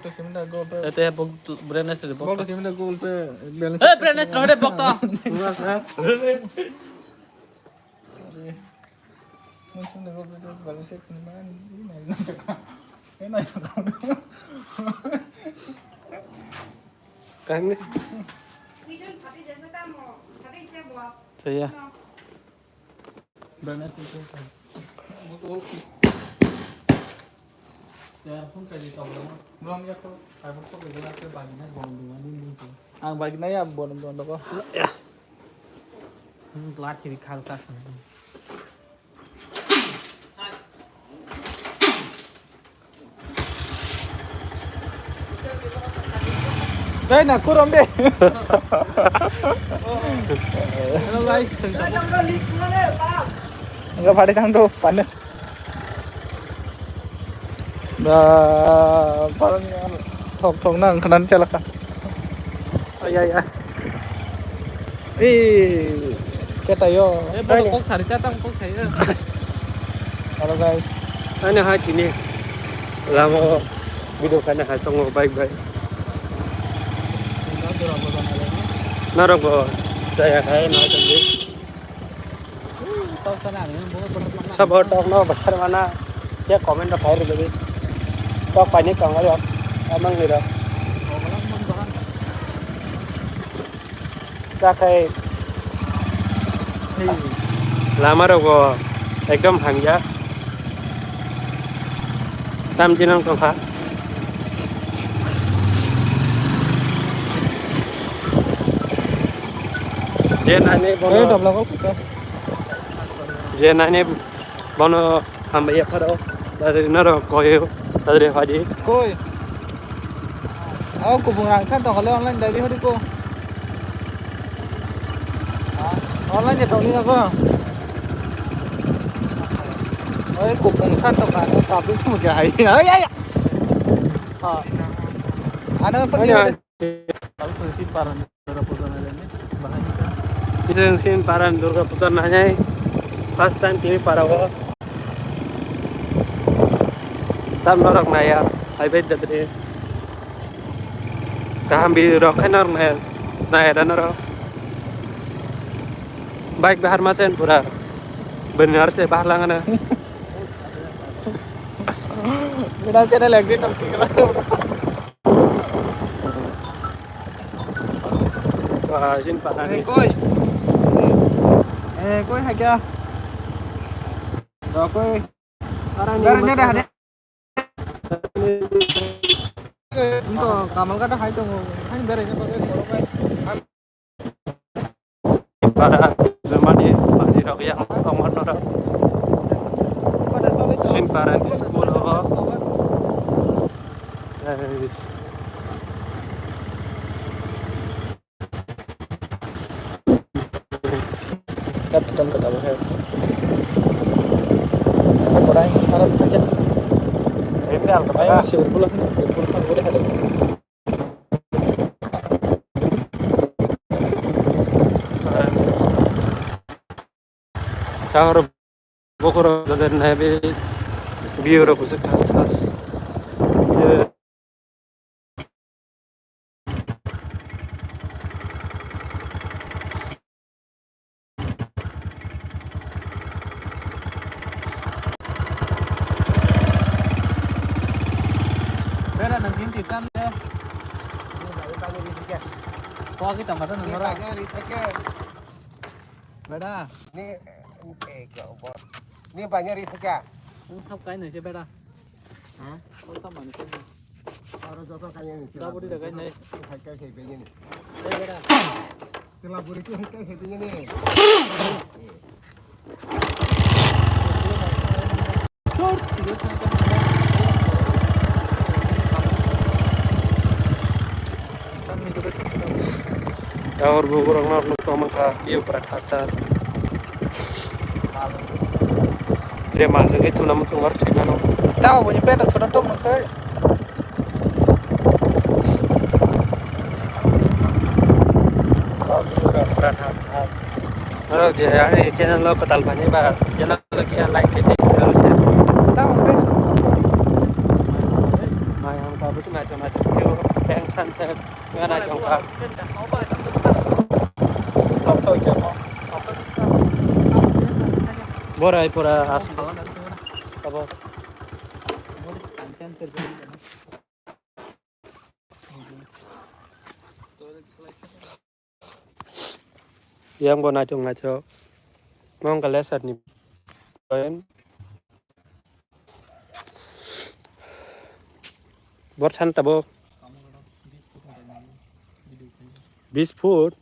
Simda golpe. Ete bok brandness re Bok bok. simda golpe balance. Hey brandness rohde bok to. Simda golpe balance kemarin ini enak kau. Kan ni. Saya. Brandness itu. Ya, pun kayak gitu belum ya tuh. Aku tuh belajar ke bagian bondongan ini tuh. Ang bagian ya bondong kok. Ya. Telat kiri khalta. Đây là cô rồng đi. Hello guys. Enggak pada kang tuh, panen. Parang thong nang kanan silakan. Ay. Kita yo. Bok thari cha tang bok thari. Halo guys. Ana ha kini. Lamo video kana ha tong baik-baik. Narok bo saya khai na tadi. Tao sana ni bok सब talk ना बखर माना क्या comment fire देबे talk पानी कंगा यो amang ni ro का खाय lama ro go एकदम hangya tam jinang to pha je nane Eh, bono đập lòng ốc kìa. je nane bono hambaya pharo dari naro koyo dari haji Cô ơi. Cô vùng hàng khác tao hỏi online đấy đi hết đi cô. Online nhập tàu đi nào cô. Ơi, cục vùng khác tao cả nó tập đến một cái. Ấy. Ano pa Ano? Tapos sin para naraputan na lang bahay ka. Isang sin parang Durga Puja nanya first time kini para wo tam norak naya hai bet dadre kaham bi rok khanar naya dan ro baik bahar masen pura benar se bahar langana Kita channel lagi tao kira. wah sin parang ni Cô ơi. Cô ơi hay kìa. Rồi cô ơi. parang Gara ni ini dah ada. Untuk kamal kada hai tu, hai bere ni pakai korong hai. para zaman ni pasti rok yang tomon ro Pada soal itu. sin parang di school ho Datang ke dalam hai. Apa dah? Harap saja. ini al Ayo sirpul kan boleh ada. Tahor bokoro dader nabe biuro kusuk tas Bera nang hinti tan de. Kau kita mata nang ora. Bera. Ini banyak rifka. Ang sap kai nai che bera. Hah? Kau sap mani che. Harus jodoh kan yang ini. Da budi da kai nai. Haikal hebenya nih. Hey bera. Selabur itu haikal hebenya nih. Short sigo tan. tahor bokoro nak tomaka biu para tas Terima kasih itu namun sumber cerita no. Tahu punya peta sudah tuh mereka. Kalau dia ini channel lo ketal banyak banget, channel lagi yang like ini harus ya. Tahu peta. Mai yang bagus macam-macam. view and sunset nga na trong ka Trên cả nó bởi tấm tấm Top thôi chứ nó. borai pura as abo Content terjadi. yang bona chung nga cho mong ka lesson ni poem bot san tabo 20 foot